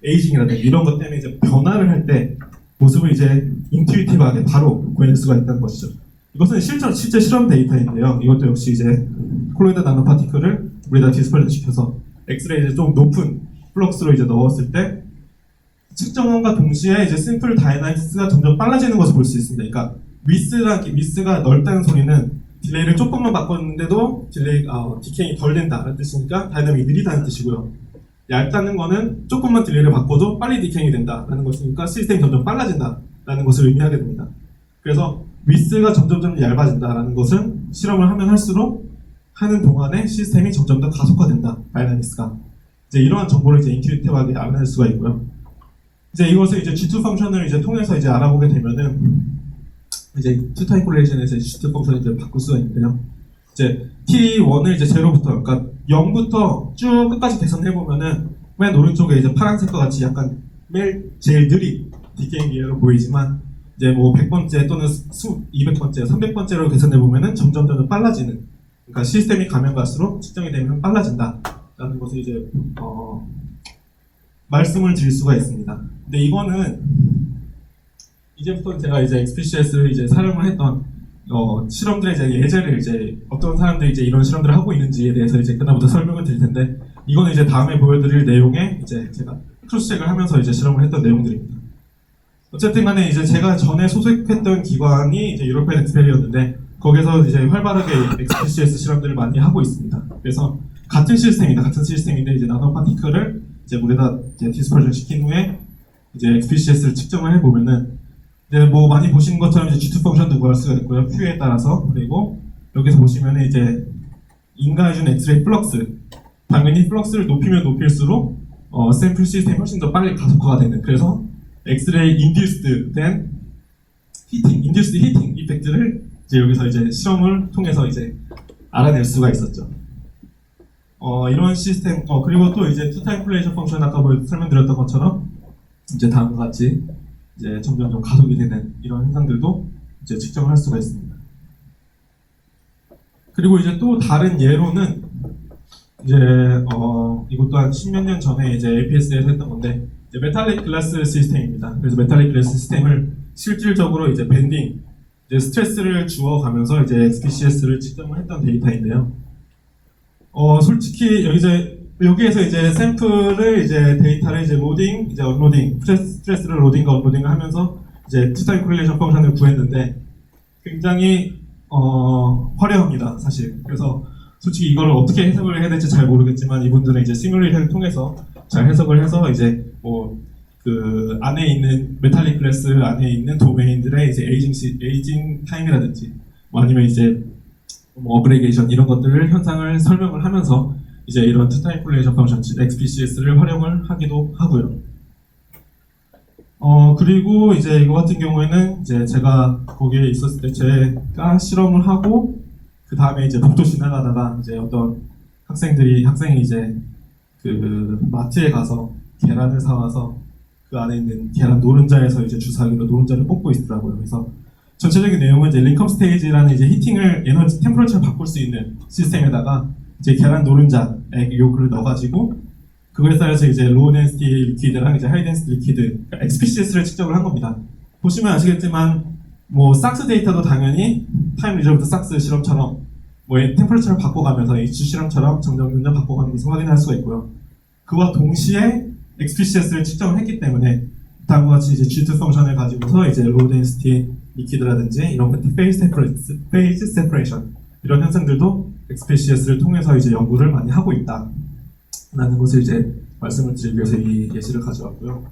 에이징이라든지 이런 것 때문에 이제 변화를 할 때 모습을 이제 인투이티브하게 바로 구해낼 수가 있다는 것이죠. 이것은 실제 실험 데이터인데요. 이것도 역시 이제 콜로이드 나노 파티클을 우리가 디스플레이 시켜서 엑스레이 이제 좀 높은 플럭스로 이제 넣었을 때 측정함과 동시에 이제 심플 다이나믹스가 점점 빨라지는 것을 볼 수 있습니다. 그러니까 미스가 넓다는 소리는 딜레이를 조금만 바꿨는데도 디케이가 덜 된다는 뜻이니까 다이나믹이 느리다는 뜻이고요. 얇다는 거는 조금만 딜레이를 바꿔도 빨리 디케이가 된다는 것이니까 시스템이 점점 빨라진다라는 것을 의미하게 됩니다. 그래서 위스가 점점 얇아진다라는 것은 실험을 하면 할수록 하는 동안에 시스템이 점점 더 가속화된다. 다이나믹스가 이제 이러한 정보를 이제 인투이티브하게 알아낼 수가 있고요. 이제 이것을 이제 G2 펑션을 이제 통해서 이제 알아보게 되면은 이제 투타입 콜레이션에서 G2 펑션을 이제 바꿀 수가 있는데요. 이제 T1을 이제 0부터 그러니까 0부터 쭉 끝까지 계산해 보면은 맨 오른쪽에 이제 파란색과 같이 약간 제일 느린 디케잉 기회로 보이지만 이제 뭐 100번째 또는 200번째, 300번째로 계산해 보면은 점점 빨라지는 그러니까 시스템이 가면 갈수록 측정이 되면 빨라진다라는 것을 이제 말씀을 드릴 수가 있습니다. 근데 이거는 이제부터 제가 이제 XPCS를 이제 사용을 했던 실험들의 이제 예제를 이제 어떤 사람들이 이제 이런 실험들을 하고 있는지에 대해서 이제 그다음부터 설명을 드릴 텐데 이거는 이제 다음에 보여드릴 내용에 이제 제가 크로스체크를 하면서 이제 실험을 했던 내용들입니다. 어쨌든 간에 이제 제가 전에 소속했던 기관이 이제 유로피안 엑스페리였는데 거기서 이제 활발하게 XPCS 실험들을 많이 하고 있습니다. 그래서 같은 시스템인데 이제 나노 파티클을 이제 물에다 이제 디스퍼전 시킨 후에 이제 XPCS를 측정을 해보면은 이제 뭐 많이 보신 것처럼 이제 G2 펑션도 구할 수가 있고요. Q에 따라서 그리고 여기서 보시면은 이제 인가해준 엑스레이 플럭스 당연히 플럭스를 높이면 높일수록 샘플 시스템이 훨씬 더 빨리 가속화가 되는 그래서 엑스레이 인듀스드 히팅 이펙트를 이제 여기서 이제 실험을 통해서 이제 알아낼 수가 있었죠. 이런 시스템 그리고 또 이제 투타입 콜레이션 펑션 아까 설명드렸던 것처럼 이제 다음과 같이 이제 점점 가속이 되는 이런 현상들도 이제 측정할 수가 있습니다. 그리고 이제 또 다른 예로는 이제 이것도 한 10몇 년 전에 이제 APS에서 했던 건데 이제 메탈릭 글라스 시스템입니다. 그래서 메탈릭 글라스 시스템을 실질적으로 이제 밴딩, 이제 스트레스를 주어가면서 이제 XPCS를 측정을 했던 데이터인데요. 솔직히 여기에서 이제 샘플을 이제 데이터를 이제 로딩, 이제 언로딩, 스트레스를 로딩과 언로딩을 하면서 이제 투타입 콜레이션 펑션을 구했는데 굉장히 화려합니다, 사실. 그래서 솔직히 이거를 어떻게 해석을 해야 될지 잘 모르겠지만 이분들은 이제 시뮬레이션을 통해서 잘 해석을 해서 이제 뭐 그 안에 있는 메탈릭 글래스 안에 있는 도메인들의 이제 에이징 타임이라든지 뭐 아니면 이제 뭐 어그레게이션 이런 것들을 현상을 설명을 하면서 이제 이런 투타입 콜레이션 펑션 XPCS를 활용을 하기도 하고요. 그리고 이제 이거 같은 경우에는 이제 제가 거기에 있었을 때 제가 실험을 하고 그 다음에 이제 복도 지나가다가 이제 어떤 학생이 이제 그 마트에 가서 계란을 사와서 그 안에 있는 계란 노른자에서 이제 주사기로 노른자를 뽑고 있더라고요. 그래서 전체적인 내용은 이제 링컴 스테이지라는 이제 히팅을 에너지 템퍼러처를 바꿀 수 있는 시스템에다가 이제 계란 노른자 요크를 넣어가지고 그거에 따라서 이제 로우 덴시티 리퀴드랑 이제 하이 덴시티 리퀴드 그러니까 XPCS를 측정을 한 겁니다. 보시면 아시겠지만 뭐 삭스 데이터도 당연히 타임 리저브드 삭스 실험처럼 뭐 템퍼러처를 바꿔가면서 H 실험처럼 점점 바꿔가는 것을 확인할 수가 있고요. 그와 동시에 XPCS를 측정을 했기 때문에 다음과 같이 이제 G2 펑션을 가지고서 이제 로우 덴시티 리퀴드라든지 이런 페이즈 세퍼레이션 이런 현상들도 XPCS를 통해서 이제 연구를 많이 하고 있다라는 것을 이제 말씀을 드리기 위해서 이 예시를 가져왔고요.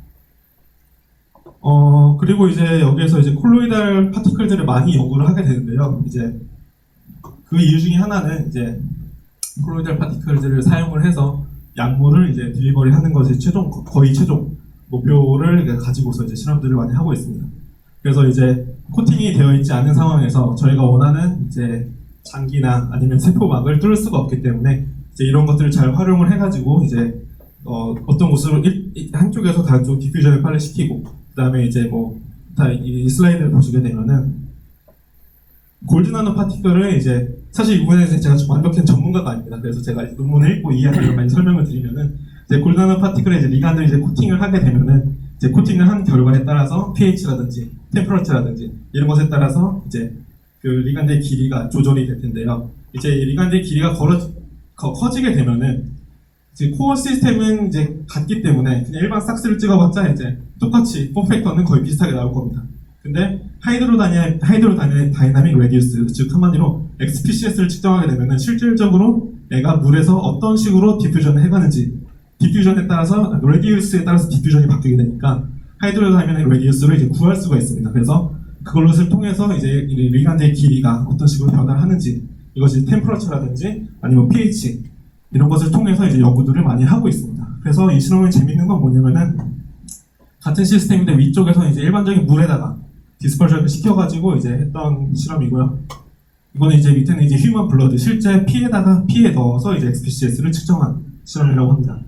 그리고 이제 여기에서 이제 콜로이달 파티클들을 많이 연구를 하게 되는데요. 이제 그 이유 중에 하나는 이제 콜로이달 파티클들을 사용을 해서 약물을 이제 딜리버리 하는 것이 거의 최종 목표를 가지고서 이제 실험들을 많이 하고 있습니다. 그래서 이제 코팅이 되어 있지 않은 상황에서 저희가 원하는 이제 장기나 아니면 세포막을 뚫을 수가 없기 때문에 이제 이런 것들을 잘 활용을 해가지고 이제 어떤 곳으로 한쪽에서 다른 쪽 디퓨전을 빨리 시키고 그 다음에 이제 이 슬라이드를 보시게 되면은 골드 나노 파티클을 이제 사실 이 부분에서 제가 완벽한 전문가가 아닙니다. 그래서 제가 논문을 읽고 이해하는 많이 설명을 드리면은 이제 골드 나노 파티클에 이제 리간을 이제 코팅을 하게 되면은 이제 코팅을 한 결과에 따라서 pH라든지 템퍼러처라든지 이런 것에 따라서 이제 그 리간드의 길이가 조절이 될 텐데요. 이제 리간드의 길이가 커지게 되면은 이제 코어 시스템은 이제 같기 때문에 그냥 일반 삭스를 찍어봤자 이제 똑같이 폼 팩터는 거의 비슷하게 나올 겁니다. 근데 하이드로다이나믹 레디우스, 즉 한마디로 XPCS를 측정하게 되면은 실질적으로 얘가 물에서 어떤 식으로 디퓨전을 해가는지 디퓨전에 따라서 레디우스에 따라서 디퓨전이 바뀌게 되니까 하이드로다이나믹 레디우스를 이제 구할 수가 있습니다. 그래서 그것을 통해서 이제 리간드의 길이가 어떤 식으로 변화를 하는지 이것이 템퍼러처라든지 아니면 pH 이런 것을 통해서 이제 연구들을 많이 하고 있습니다. 그래서 이 실험이 재밌는 건 뭐냐면은 같은 시스템인데 위쪽에서 이제 일반적인 물에다가 디스퍼전을 시켜가지고 이제 했던 실험이고요. 이거는 이제 밑에는 이제 휴먼 블러드, 실제 피에 넣어서 이제 XPCS를 측정한 실험이라고 합니다.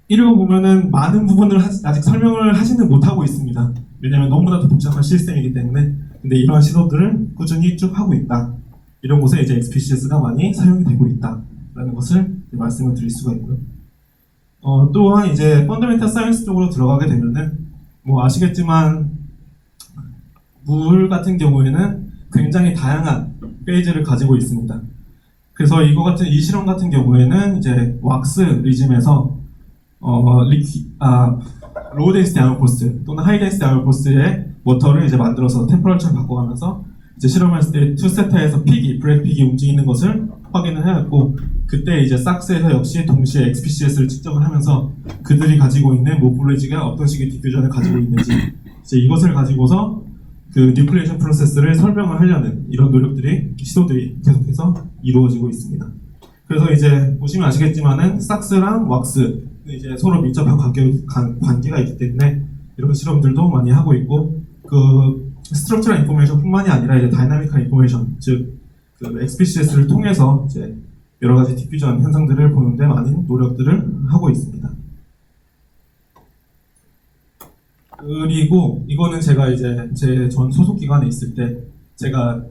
읽어보면은 많은 부분을 아직 설명을 하지는 못하고 있습니다. 왜냐면 너무나도 복잡한 시스템이기 때문에. 근데 이러한 시도들을 꾸준히 쭉 하고 있다. 이런 곳에 이제 XPCS가 많이 사용이 되고 있다라는 것을 말씀을 드릴 수가 있고요. 또한 이제 펀더멘탈 사이언스 쪽으로 들어가게 되면은 아시겠지만 물 같은 경우에는 굉장히 다양한 페이지를 가지고 있습니다. 그래서 이 실험 같은 경우에는 이제 왁스 리즘에서 로우 덴시티 아모포스 또는 하이 덴시티 아모포스의 워터를 이제 만들어서 템퍼러처를 바꿔가면서 이제 실험했을 때 투세타에서 브레이크 픽이 움직이는 것을 확인을 해왔고 그때 이제 삭스에서 역시 동시에 XPCS를 측정을 하면서 그들이 가지고 있는 모플레지가 어떤 식의 디퓨전을 가지고 있는지 이제 이것을 가지고서 그 뉴클레이션 프로세스를 설명을 하려는 이런 시도들이 계속해서 이루어지고 있습니다. 그래서 이제 보시면 아시겠지만은 삭스랑 왁스 이제 서로 밀접한 관계가 있기 때문에 이런 실험들도 많이 하고 있고 그 스트럭처럴 인포메이션 뿐만이 아니라 이제 다이나믹한 인포메이션 즉 그 XPCS를 통해서 이제 여러 가지 디퓨전 현상들을 보는데 많은 노력들을 하고 있습니다. 그리고 이거는 제가 이제 제 전 소속 기관에 있을 때 제가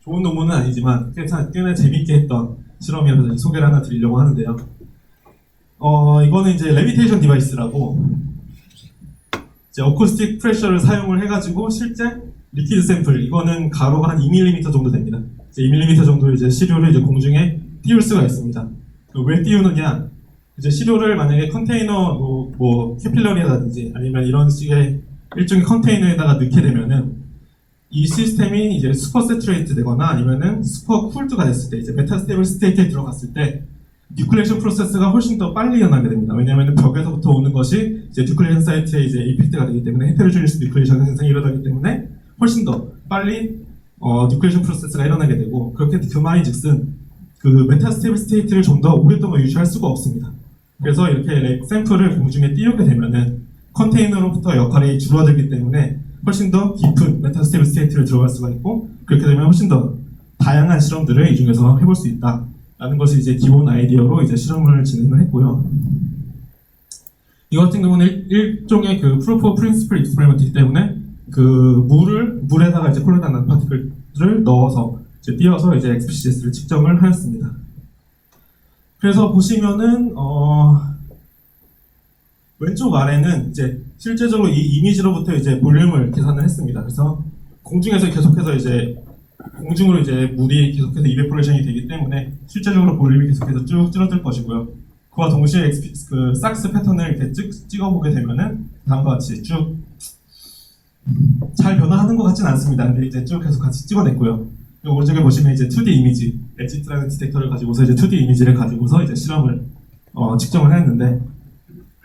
좋은 논문은 아니지만 꽤나 재밌게 했던 실험이라서 소개를 하나 드리려고 하는데요. 이거는 이제 레비테이션 디바이스라고 이제 어쿠스틱 프레셔를 사용을 해가지고 실제 리퀴드 샘플 이거는 가로가 한 2mm 정도 됩니다. 이제 2mm 정도 이제 시료를 이제 공중에 띄울 수가 있습니다. 왜 띄우느냐? 이제 시료를 만약에 컨테이너 캐필러리라든지 아니면 이런 식의 일종의 컨테이너에다가 넣게 되면은 이 시스템이 이제 슈퍼 세츄레이트 되거나 아니면은 슈퍼 쿨드가 됐을 때 이제 메타스테이블 스테이트에 들어갔을 때 뉴클레이션 프로세스가 훨씬 더 빨리 일어나게 됩니다. 왜냐하면 벽에서부터 오는 것이 이제 뉴클레이션 사이트에 이제 이펙트가 되기 때문에 헤테로지니스 뉴클레이션 현상이 일어나기 때문에 훨씬 더 빨리 뉴클레이션 프로세스가 일어나게 되고 그렇게 그 말인즉슨 그 메타스테이블 스테이트를 좀 더 오랫동안 유지할 수가 없습니다. 그래서 이렇게 샘플을 공중에 띄우게 되면은 컨테이너로부터 역할이 줄어들기 때문에 훨씬 더 깊은 메타스테이블 스테이트를 들어갈 수가 있고 그렇게 되면 훨씬 더 다양한 실험들을 이 중에서 해볼 수 있다라는 것이 이제 기본 아이디어로 이제 실험을 진행을 했고요. 이거 같은 경우는 일종의 그 프루프 오브 프린시플 익스페리먼트이기 때문에 그 물에다가 이제 콜로이드 나노 파티클을 넣어서 이제 띄워서 이제 XPCS를 측정을 하였습니다. 그래서 보시면은 왼쪽 아래는 이제 실제적으로 이 이미지로부터 이제 볼륨을 계산을 했습니다. 그래서 공중에서 계속해서 이제 공중으로 이제 물이 계속해서 이베포레이션이 되기 때문에 실제적으로 볼륨이 계속해서 쭉 줄어들 것이고요. 그와 동시에 삭스 패턴을 이렇게 찍어보게 되면은 다음과 같이 쭉 잘 변화하는 것 같진 않습니다. 근데 이제 쭉 계속 같이 찍어냈고요. 그리고 오른쪽에 보시면 이제 2D 이미지, 엣지라는 디텍터를 가지고서 이제 2D 이미지를 가지고서 이제 실험을 측정을 했는데,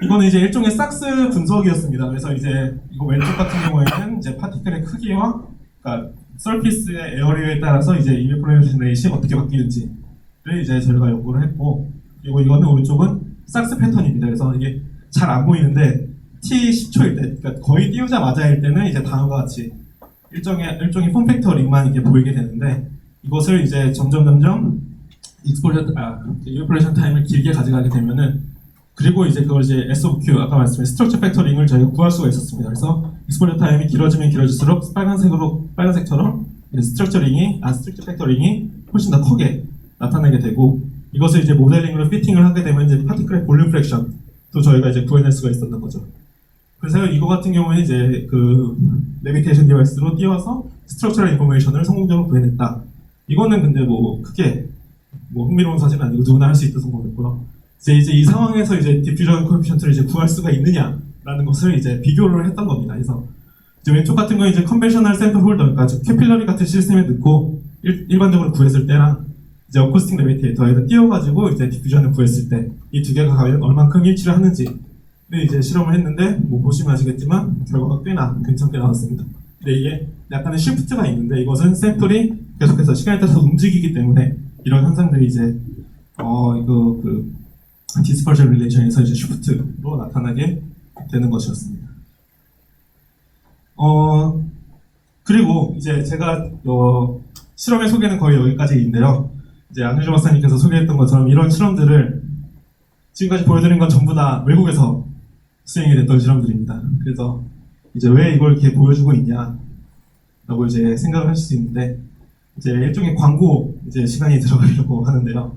이거는 이제 일종의 삭스 분석이었습니다. 그래서 이제 이거 왼쪽 같은 경우에는 이제 파티클의 크기와 그러니까 서피스의 에어리어에 따라서 이제 이미프로메이션 레이시 어떻게 바뀌는지를 이제 저희가 연구를 했고, 그리고 이거는 오른쪽은 삭스 패턴입니다. 그래서 이게 잘 안 보이는데 t 10초일 때, 그러니까 거의 띄우자마자일 때는 이제 다음과 같이 일종의 폼 팩터 링만 이렇게 보이게 되는데, 이것을 이제 점점 이미프로메이션 타임을 길게 가져가게 되면은, 그리고 이제 그걸 이제 S of Q, 아까 말씀드린 스트럭처 팩터링을 저희가 구할 수가 있었습니다. 그래서 익스포저 타임이 길어지면 길어질수록 빨간색처럼 스트럭처 팩터링이 훨씬 더 크게 나타나게 되고, 이것을 이제 모델링으로 피팅을 하게 되면 이제 파티클의 볼륨 프랙션도 저희가 이제 구해낼 수가 있었던 거죠. 그래서 이거 같은 경우는 이제 그 내비테이션 디바이스로 띄워서 스트럭처럴 인포메이션을 성공적으로 구해냈다. 이거는 근데 뭐 크게 뭐 흥미로운 사실은 아니고 누구나 할 수 있다 성공했고요. 이제 이 상황에서 이제 디퓨전 코에피션트를 이제 구할 수가 있느냐라는 것을 이제 비교를 했던 겁니다. 그래서 이제 왼쪽 같은 건 이제 컨벤셔널 샘플 홀더, 그러니까 캐필러리 같은 시스템에 넣고 일반적으로 구했을 때랑 이제 어쿠스틱 레비테이터에다 띄워가지고 이제 디퓨전을 구했을 때 이 두 개가 과연 얼만큼 일치를 하는지를 이제 실험을 했는데, 뭐 보시면 아시겠지만 결과가 꽤나 괜찮게 나왔습니다. 근데 이게 약간의 쉬프트가 있는데, 이것은 샘플이 계속해서 시간에 따라서 움직이기 때문에 이런 현상들이 이제 디스퍼전 릴레이션에서 이제 쉬프트로 나타나게 되는 것이었습니다. 그리고 이제 제가 실험의 소개는 거의 여기까지인데요. 이제 안유주 박사님께서 소개했던 것처럼 이런 실험들을 지금까지 보여드린 건 전부 다 외국에서 수행이 됐던 실험들입니다. 그래서 이제 왜 이걸 이렇게 보여주고 있냐라고 이제 생각을 하실 수 있는데, 이제 일종의 광고 이제 시간이 들어가려고 하는데요.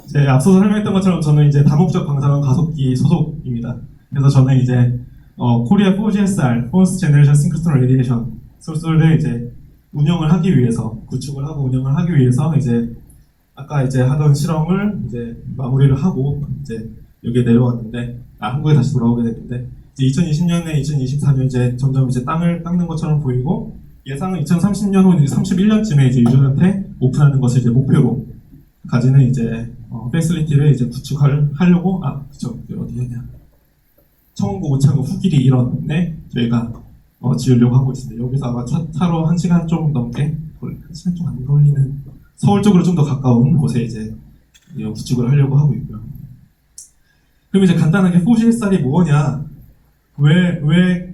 이제 앞서서 설명했던 것처럼 저는 이제 다목적 방사능 가속기 소속입니다. 그래서 저는 이제 코리아 4GSR, Fourth Generation Synchrotron Radiation 소스를 이제 운영을 하기 위해서, 구축을 하고 운영을 하기 위해서 이제 아까 이제 하던 실험을 이제 마무리를 하고 이제 여기에 내려왔는데, 한국에 다시 돌아오게 됐는데, 이제 2020년에 2024년 이제 점점 이제 땅을 닦는 것처럼 보이고, 예상은 2030년 후 31년쯤에 이제 유저한테 오픈하는 것을 이제 목표로 가지는 이제 페이슬리티를 이제 구축하려고, 그쵸, 어디냐, 청운고 오창고 후길이 1원에 저희가 지으려고 하고 있습니다. 여기서 아마 차로 1시간 좀 넘게, 1시간 좀 안 걸리는 서울 쪽으로 좀 더 가까운 곳에 이제 구축을 하려고 하고 있고요. 그럼 이제 간단하게 4GSR이 뭐냐, 왜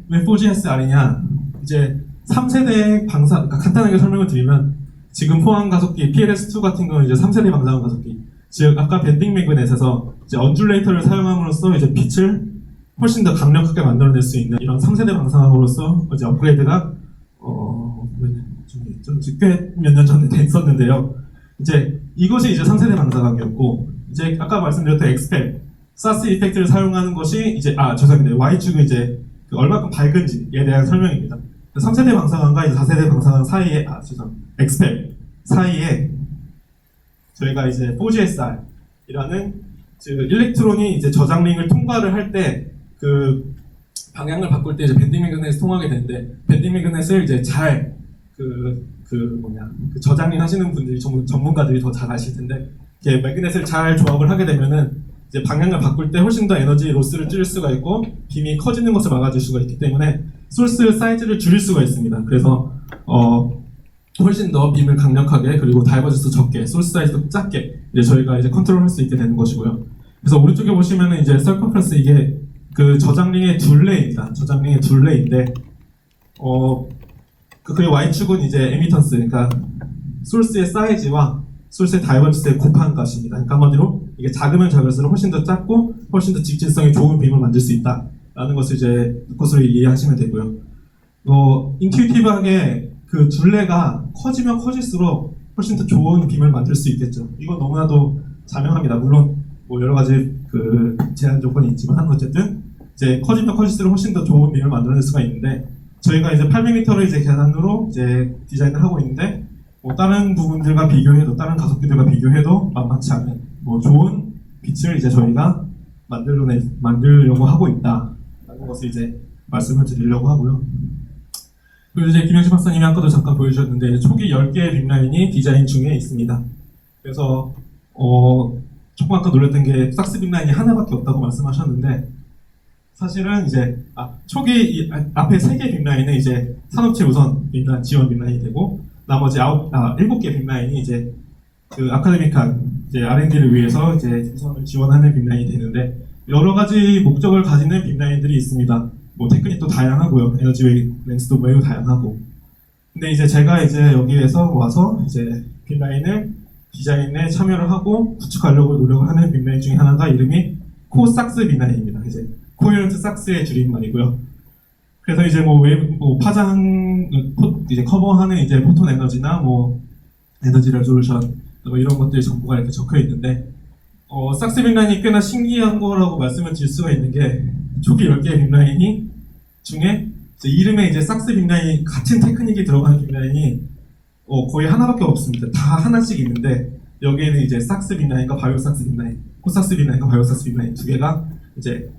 4GSR이냐, 이제 3세대 그러니까 간단하게 설명을 드리면, 지금 포항 가속기 PLS2 같은 경우는 이제 3세대 방사능 가속기, 즉 아까 밴딩 매그넷에서 이제 언듈레이터를 사용함으로써 이제 빛을 훨씬 더 강력하게 만들어낼 수 있는 이런 3세대 방사능으로서 이제 업그레이드가 꽤 몇 년 전에 됐었는데요. 이제 이것이 이제 3세대 방사능이었고, 이제 아까 말씀드렸던 엑스펠, 사스 이펙트를 사용하는 것이 이제 죄송합니다. Y축은 이제 얼마큼 밝은지에 대한 설명입니다. 3세대 방사능과 이제 4세대 방사능 사이에 엑스펠 사이에 저희가 이제 4GSR이라는 일렉트론이 이제 저장링을 통과를 할 때 그 방향을 바꿀 때 이제 밴딩 매그넷을 통하게 되는데, 밴딩 매그넷을 이제 잘 저장링 하시는 분들이 전문가들이 더 잘 아실 텐데, 이렇게 매그넷을 잘 조합을 하게 되면은 이제 방향을 바꿀 때 훨씬 더 에너지 로스를 줄일 수가 있고 빔이 커지는 것을 막아줄 수가 있기 때문에 소스 사이즈를 줄일 수가 있습니다. 그래서 훨씬 더 빔을 강력하게, 그리고 다이버전스 적게, 소스 사이즈도 작게 이제 저희가 이제 컨트롤할 수 있게 되는 것이고요. 그래서 오른쪽에 보시면은 이제 서컴프런스, 이게 그 저장링의 둘레입니다. 저장링의 둘레인데, 그 Y축은 이제 에미턴스, 그러니까 소스의 사이즈와 소스의 다이버전스의 곱한 값입니다. 그러니까 한마디로 이게 작으면 작을수록 훨씬 더 작고 훨씬 더 직진성이 좋은 빔을 만들 수 있다라는 것을 이제 것으로 이해하시면 되고요. 인투이티브하게 그 둘레가 커지면 커질수록 훨씬 더 좋은 빔을 만들 수 있겠죠. 이건 너무나도 자명합니다. 물론 뭐 여러 가지 그 제한 조건이 있지만 어쨌든 이제 커지면 커질수록 훨씬 더 좋은 빔을 만들어낼 수가 있는데, 저희가 이제 800m를 이제 계산으로 이제 디자인을 하고 있는데, 뭐 다른 부분들과 비교해도, 다른 가속기들과 비교해도 만만치 않은 좋은 빛을 이제 저희가 만들려고 하고 있다라는 것을 이제 말씀을 드리려고 하고요. 그리고 이제 김영식 박사님이 아까도 잠깐 보여주셨는데 초기 10개의 빅라인이 디자인 중에 있습니다. 그래서 조금 아까 놀랐던 게 삭스 빅라인이 하나밖에 없다고 말씀하셨는데 사실은 이제 초기 앞에 3개 빅라인은 이제 산업체 우선 빅라인, 지원 빅라인이 되고 나머지 7개 빅라인이 이제 그 아카데믹한 이제 R&D를 위해서 이제 우선을 지원하는 빅라인이 되는데 여러 가지 목적을 가지는 빅라인들이 있습니다. 뭐 테크닉도 다양하고요. 에너지 렌스도 매우 다양하고. 근데 이제 제가 이제 여기에서 와서 이제 빅라인을 디자인에 참여를 하고 구축하려고 노력하는 빅라인 중에 하나가 이름이 코삭스 빅라인입니다. 이제 코헤런트 삭스의 줄임말이고요. 그래서 이제 뭐 웨이브, 파장 이제 커버하는 이제 포톤 에너지나 뭐 에너지 레졸루션 뭐 이런 것들이 정보가 이렇게 적혀 있는데 삭스 빅라인이 꽤나 신기한 거라고 말씀을 드릴 수가 있는 게 초기 10개의 빅라인이 중에 이제 이름에 이제 삭스 빅라인이 같은 테크닉이 들어가는 빅라인이 거의 하나밖에 없습니다. 다 하나씩 있는데 여기에는 이제 삭스 빅라인과 바이오 삭스 빅라인, 코삭스 빅라인과 바이오 삭스 빅라인 두 개가 이제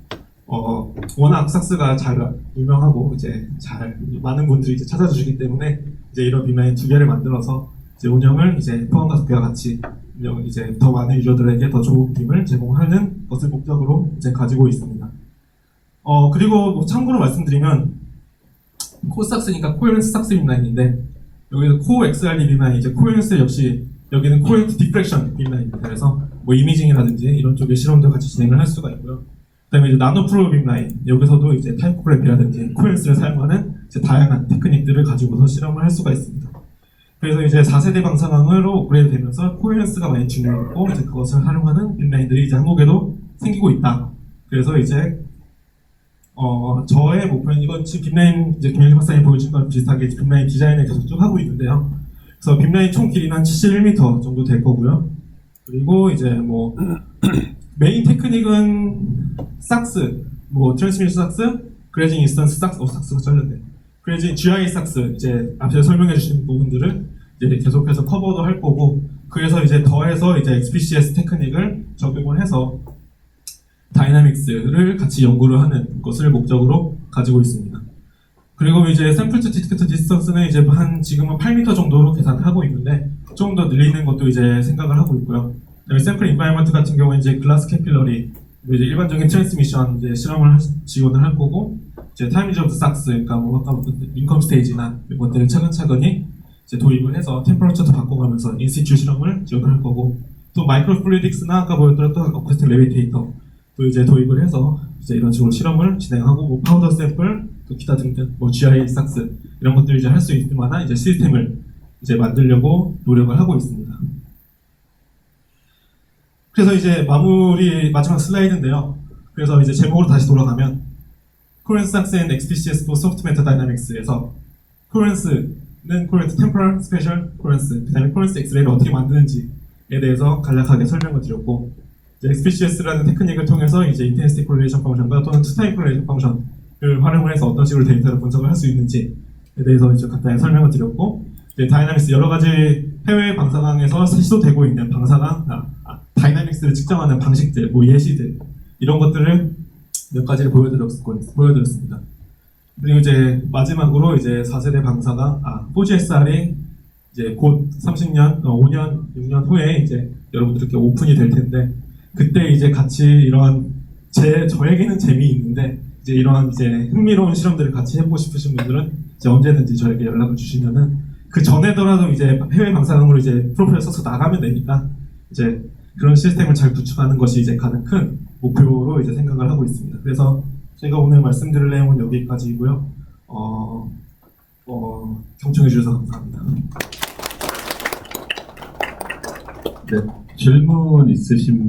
워낙 삭스가 잘 유명하고 이제 잘 많은 분들이 이제 찾아주시기 때문에 이제 이런 빅라인 두 개를 만들어서 이제 운영을 이제 포항가속회와 같이 이제 더 많은 유저들에게 더 좋은 빔을 제공하는 것을 목적으로 이제 가지고 있습니다. 그리고 뭐 참고로 말씀드리면 코삭스니까 코헤런트 삭스 빅라인인데 여기서 코 XRD 빅라인 이제 코헤런트 역시 여기는 코헤런트 디프렉션 빅라인입니다. 그래서 뭐 이미징이라든지 이런 쪽의 실험도 같이 진행을 할 수가 있고요. 그다음에 이제 나노 프로 빅라인 여기서도 이제 타이포그래피라든지 코헤런트를 사용하는 이제 다양한 테크닉들을 가지고서 실험을 할 수가 있습니다. 그래서 이제 4세대 방사광으로 업그레이드 되면서 코헤런스가 많이 중요했고 이제 그것을 활용하는 빅라인들이 이제 한국에도 생기고 있다. 그래서 이제 저의 목표는 이건 지금 빅라인 이제 김영식 박사님 보여준 거랑 비슷하게 빅라인 디자인을 계속 쭉 하고 있는데요. 그래서 빅라인 총 길이는 한 71m 정도 될 거고요. 그리고 이제 뭐 메인 테크닉은 삭스, 뭐 트랜스미션 삭스, 그레진 인스턴스 삭스, 삭스가 잘렸네. 그레진 GI 삭스 이제 앞에서 설명해 주신 부분들을 이제 계속해서 커버도 할 거고 그래서 이제 더해서 이제 XPCS 테크닉을 적용을 해서 다이나믹스를 같이 연구를 하는 것을 목적으로 가지고 있습니다. 그리고 이제 샘플 투 디스턴스는 이제 지금은 8m 정도로 계산하고 있는데 좀 더 늘리는 것도 이제 생각을 하고 있고요. 샘플 인바이먼트 같은 경우는 이제 글라스 캐필러리 이제 일반적인 트랜스미션 이제 실험을 지원을 할 거고 이제 타이밍 오브 삭스 그러니까 뭐 아까부터 인컴 스테이지나 이런 것들을 차근차근히 이제 도입을 해서 템퍼러처도 바꿔가면서 인시튜 실험을 지원을 할 거고 또 마이크로 플루이딕스나 아까 보여드렸던 어쿠스틱 레비테이터 또 이제 도입을 해서 이제 이런 식으로 실험을 진행하고 뭐 파우더 샘플 또 기타 등등 뭐 GI 삭스 이런 것들을 이제 할 수 있을 만한 이제 시스템을 이제 만들려고 노력을 하고 있습니다. 그래서 이제 마지막 슬라이드인데요. 그래서 이제 제목으로 다시 돌아가면 Coherence 삭스 and XPCS for Soft Matter Dynamics에서 Coherence는 Coherent Temporal Spatial Coherence 그 다음에 Coherence X-ray를 어떻게 만드는지에 대해서 간략하게 설명을 드렸고 XPCS라는 테크닉을 통해서 이제 Intensity Correlation 펑션과 또는 Two-Time Correlation 펑션을 활용을 해서 어떤 식으로 데이터를 분석을 할 수 있는지에 대해서 이제 간단히 설명을 드렸고 이제 다이나믹스 여러 가지 해외 방사광에서 시도되고 있는 다이나믹스를 측정하는 방식들, 뭐 예시들 이런 것들을 몇 가지를 보여드렸습니다. 그리고 이제 마지막으로 이제 4세대 방사광 4GSR이 이제 곧 30년, 5년, 6년 후에 이제 여러분들께 오픈이 될 텐데 그때 이제 같이 이런 저에게는 재미있는데 이제 이러한 이제 흥미로운 실험들을 같이 해보고 싶으신 분들은 이제 언제든지 저에게 연락을 주시면은 그 전에더라도 이제 해외 방사광으로 이제 프로필을 써서 나가면 되니까 이제 그런 시스템을 잘 구축하는 것이 이제 가장 큰 목표로 이제 생각을 하고 있습니다. 그래서 제가 오늘 말씀드릴 내용은 여기까지이고요. 경청해 주셔서 감사합니다. 네, 질문 있으신